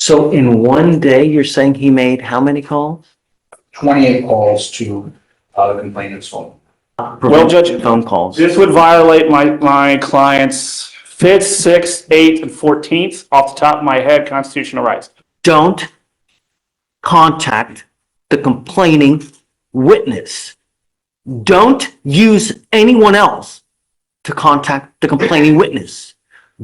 So in one day, you're saying he made how many calls? 28 calls to the complainant's phone. Well, Judge, Phone calls. this would violate my client's 5th, 6th, 8th, and 14th off the top of my head constitutional rights. Don't contact the complaining witness. Don't use anyone else to contact the complaining witness.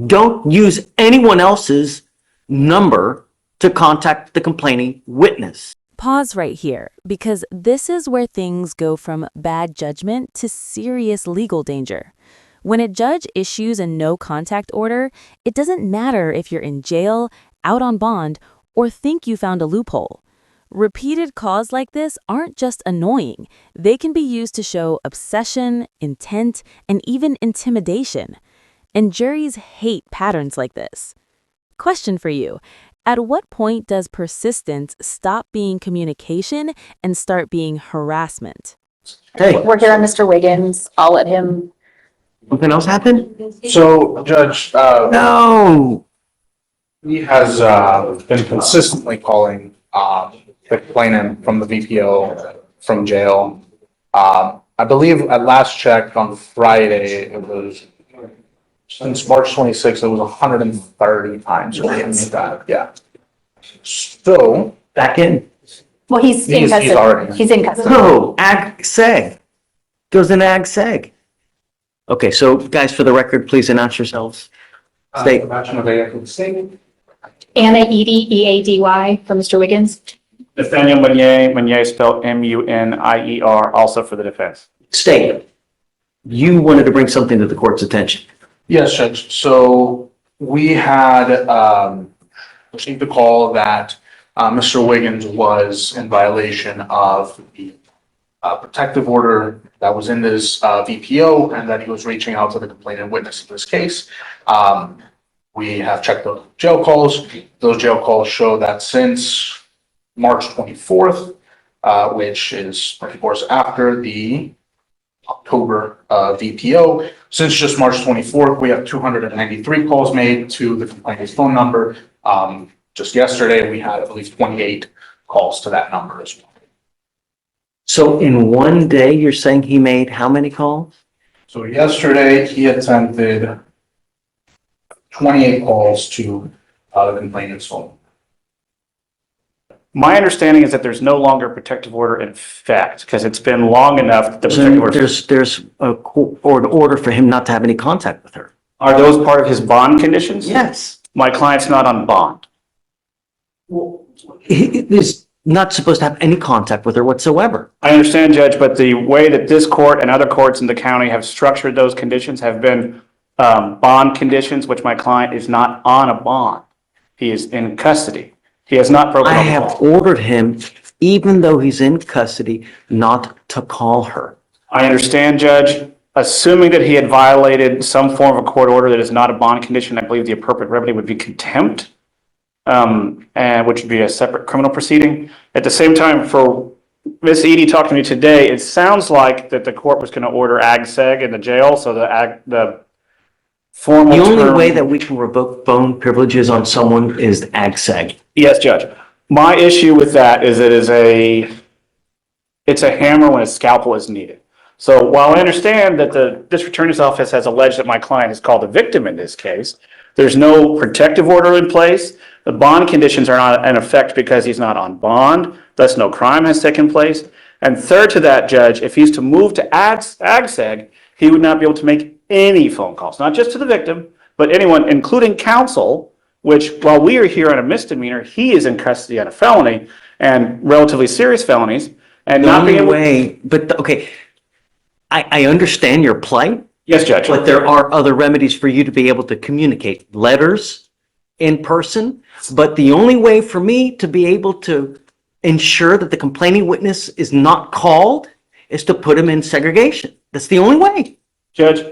Don't use anyone else's number to contact the complaining witness. Pause right here, because this is where things go from bad judgment to serious legal danger. When a judge issues a no-contact order, it doesn't matter if you're in jail, out on bond, or think you found a loophole. Repeated calls like this aren't just annoying. They can be used to show obsession, intent, and even intimidation. And juries hate patterns like this. Question for you. At what point does persistence stop being communication and start being harassment? Hey, We're here on Mr. Wiggins. I'll let him. something else happened? So, Judge, No. he has been consistently calling the complainant from the VPO from jail. I believe at last check on Friday, it was since March 26th, it was 130 times or something like that. Yeah. So, Back in. Well, he's in He's custody. already- He's in custody. No, ag seg. Goes in ag seg. Okay, so guys, for the record, please announce yourselves. State. Anna Edie, EADY, for Mr. Wiggins. Nathaniel Meunier spelled M-U-N-I-E-R, also for the defense. State. You wanted to bring something to the court's attention. yes, Judge. So we had received a call that Mr. Wiggins was in violation of the protective order that was in this VPO, and that he was reaching out to the complainant witness in this case. We have checked the jail calls. Those jail calls show that since March 24th, which is, of course, after the October VPO, since just March 24th, we have 293 calls made to the complainant's phone number. Just yesterday, we had, I believe, 28 calls to that number as well. So in one day, you're saying he made how many calls? So yesterday, he attempted 28 calls to the complainant's phone. My understanding is that there's no longer a protective order in effect because it's been long enough that the protective order. There's an order for him not to have any contact with her. Are those part of his bond conditions? Yes. My client's not on bond. He is not supposed to have any contact with her whatsoever. I understand, Judge, but the way that this court and other courts in the county have structured those conditions have been bond conditions, which my client is not on a bond. He is in custody. He has not broken I the have law. ordered him, even though he's in custody, not to call her. I understand, Judge. Assuming that he had violated some form of a court order that is not a bond condition, I believe the appropriate remedy would be contempt, and which would be a separate criminal proceeding. At the same time, for Ms. Edie talked to me today, it sounds like that the court was going to order ag seg in the jail, so the formal The only term- way that we can revoke phone privileges on someone is ag seg. Yes, Judge. My issue with that is it's a hammer when a scalpel is needed. So while I understand that the district attorney's office has alleged that my client is called a victim in this case, there's no protective order in place. The bond conditions are not in effect because he's not on bond, thus no crime has taken place. And third to that, Judge, if he's to move to ag seg, he would not be able to make any phone calls, not just to the victim, but anyone, including counsel, which while we are here on a misdemeanor, he is in custody on a felony and relatively serious felonies, and The not being only able. way, but okay, I understand your plight, Yes, Judge. but there are other remedies for you to be able to communicate. Letters, in person, but the only way for me to be able to ensure that the complaining witness is not called is to put him in segregation. That's the only way. Judge,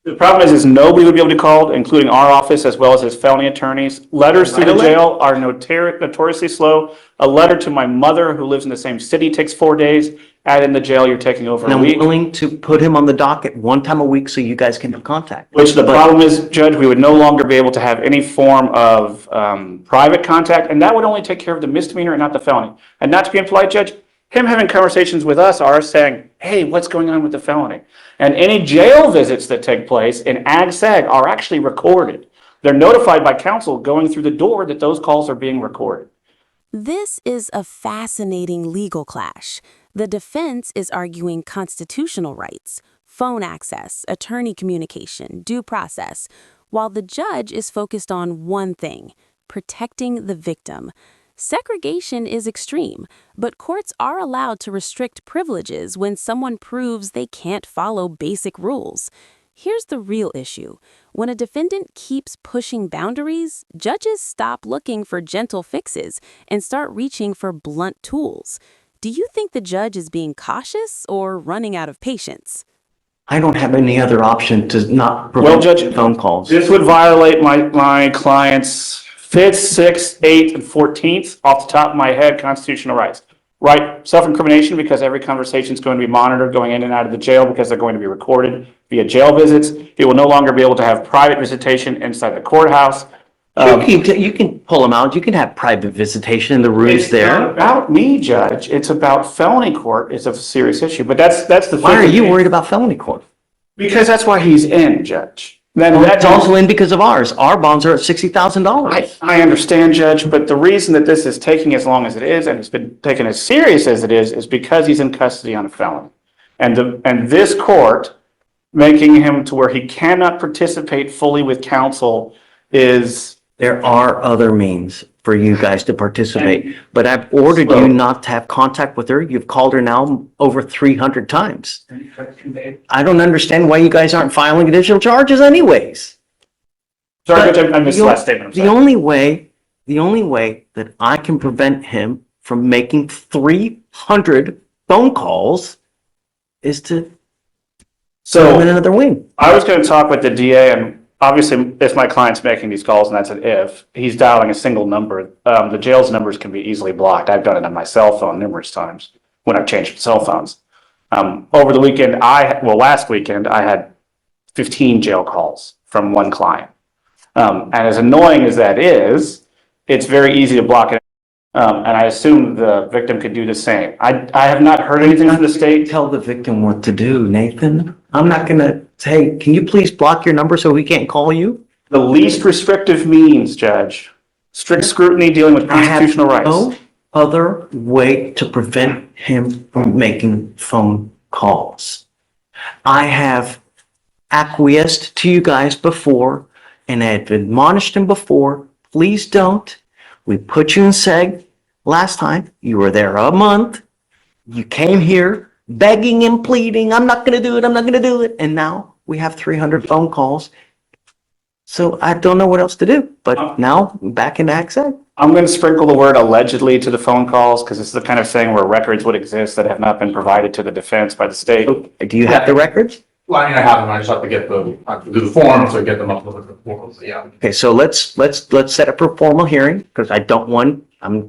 the problem is nobody would be able to call, including our office as well as his felony attorneys. Letters through the jail are notoriously slow. A letter to my mother who lives in the same city takes 4 days. and in the jail, you're taking over And a I'm week. willing to put him on the docket one time a week so you guys can have contact. Which the But- problem is, Judge, we would no longer be able to have any form of private contact, and that would only take care of the misdemeanor and not the felony. And not to be impolite, Judge, him having conversations with us are saying, hey, what's going on with the felony? And any jail visits that take place in ag-seg are actually recorded. They're notified by counsel going through the door that those calls are being recorded. This is a fascinating legal clash. The defense is arguing constitutional rights, phone access, attorney communication, due process, while the judge is focused on one thing, protecting the victim. Segregation is extreme, but courts are allowed to restrict privileges when someone proves they can't follow basic rules. Here's the real issue. When a defendant keeps pushing boundaries, judges stop looking for gentle fixes and start reaching for blunt tools. Do you think the judge is being cautious or running out of patience? I don't have any other option to not Well, prevent Judge, phone calls. this would violate my client's 5th, 6th, 8th, and 14th, off the top of my head, constitutional rights. Right, self-incrimination, because every conversation is going to be monitored going in and out of the jail because they're going to be recorded via jail visits. He will no longer be able to have private visitation inside the courthouse. You can pull them out. You can have private visitation in the rooms It's not there. about me, Judge. It's about felony court. It's a serious issue, but that's the. Why are thing. you worried about felony court? Because that's why he's in, Judge. Then Well, that's it's also in because of ours. Our bonds are at $60,000. I understand, Judge, but the reason that this is taking as long as it is, and it's been taken as serious as it is because he's in custody on a felony. And this court making him to where he cannot participate fully with counsel is. There are other means for you guys to participate, but I've ordered you not to have contact with her. You've called her now over 300 times. I don't understand why you guys aren't filing additional charges anyways. Sorry, But Judge, I missed the last statement. I'm The sorry. only way that I can prevent him from making 300 phone calls is to put him in So another wing. I was going to talk with the DA, and obviously, if my client's making these calls, and that's an if, he's dialing a single number, the jail's numbers can be easily blocked. I've done it on my cell phone numerous times when I've changed cell phones. Over the weekend, last weekend, I had 15 jail calls from one client. And as annoying as that is, it's very easy to block it. And I assume the victim could do the same. I have not heard anything from the state. Tell the victim what to do, Nathan. I'm not gonna say, can you please block your number so we can't call you? The least restrictive means, Judge, strict scrutiny dealing with I have constitutional rights. no other way to prevent him from making phone calls. I have acquiesced to you guys before, and I have admonished him before, please don't. We put you in seg last time. You were there a month. You came here begging and pleading, I'm not gonna do it, I'm not gonna do it. And now we have 300 phone calls. So I don't know what else to do, but now I'm back in access. I'm going to sprinkle the word allegedly to the phone calls because this is the kind of thing where records would exist that have not been provided to the defense by the state. Do you have the records? Well, I mean, I have them, I just have to I have to do the form, so get them up with the forms, yeah. Okay, so let's set up a formal hearing, because I don't want,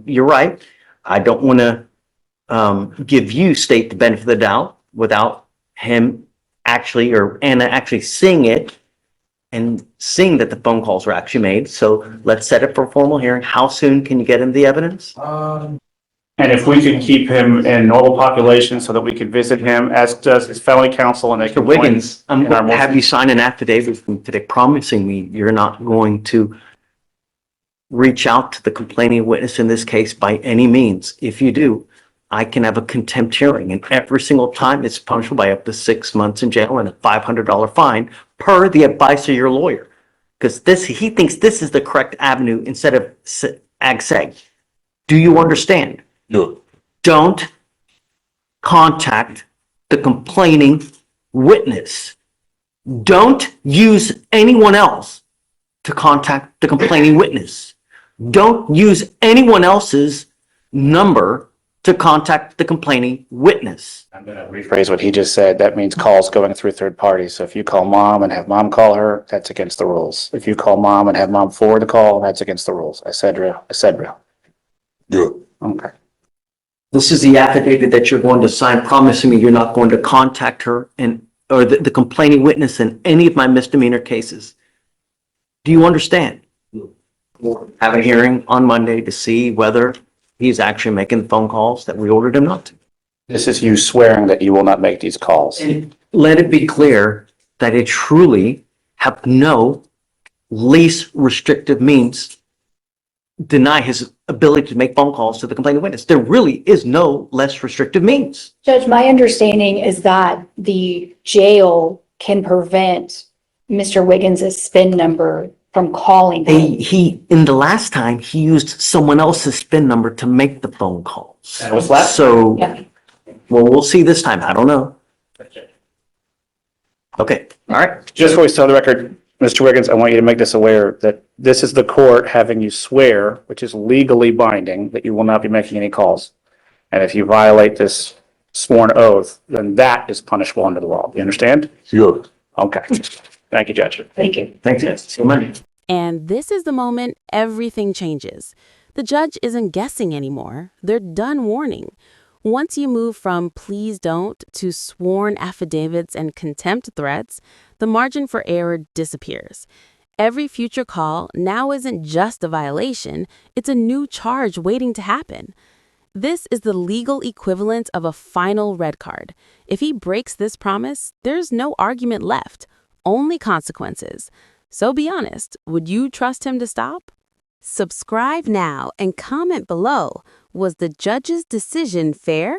you're right. I don't want to give you state the benefit of the doubt without him actually, or Anna actually seeing it and seeing that the phone calls were actually made. So let's set up for a formal hearing. How soon can you get him the evidence? And if we could keep him in normal population so that we could visit him, as does his felony counsel, and they Mr. can Wiggins, I'm in our going to have you sign an affidavit from today promising me you're not going to reach out to the complaining witness in this case by any means. If you do, I can have a contempt hearing, and every single time it's punishable by up to 6 months in jail and a $500 fine per the advice of your lawyer. Because he thinks this is the correct avenue instead of ag-seg. Do you understand? No. Don't contact the complaining witness. Don't use anyone else to contact the complaining witness. Don't use anyone else's number to contact the complaining witness. I'm going to rephrase what he just said. That means calls going through third parties. So if you call mom and have mom call her, that's against the rules. If you call mom and have mom forward the call, that's against the rules, et cetera, et cetera. Yeah. Okay. This is the affidavit that you're going to sign promising me you're not going to contact her or the complaining witness in any of my misdemeanor cases. Do you understand? We'll have a hearing on Monday to see whether he's actually making the phone calls that we ordered him not to. This is you swearing that you will not make these calls. And let it be clear that I truly have no least restrictive means deny his ability to make phone calls to the complaining witness. There really is no less restrictive means. Judge, my understanding is that the jail can prevent Mr. Wiggins' SPIN number from calling him. In the last time, he used someone else's SPIN number to make the phone calls. That was last So, Yeah. well, we'll see this time. I don't know. Okay, all right. Just for the record, Mr. Wiggins, I want you to make this aware that this is the court having you swear, which is legally binding, that you will not be making any calls. And if you violate this sworn oath, then that is punishable under the law. Do you understand? Sure. Okay. Thank you, Judge. Thank you. Thanks, yes. See you Monday. And this is the moment everything changes. The judge isn't guessing anymore. They're done warning. Once you move from please don't to sworn affidavits and contempt threats, the margin for error disappears. Every future call now isn't just a violation, it's a new charge waiting to happen. This is the legal equivalent of a final red card. If he breaks this promise, there's no argument left, only consequences. So be honest, would you trust him to stop? Subscribe now and comment below. Was the judge's decision fair?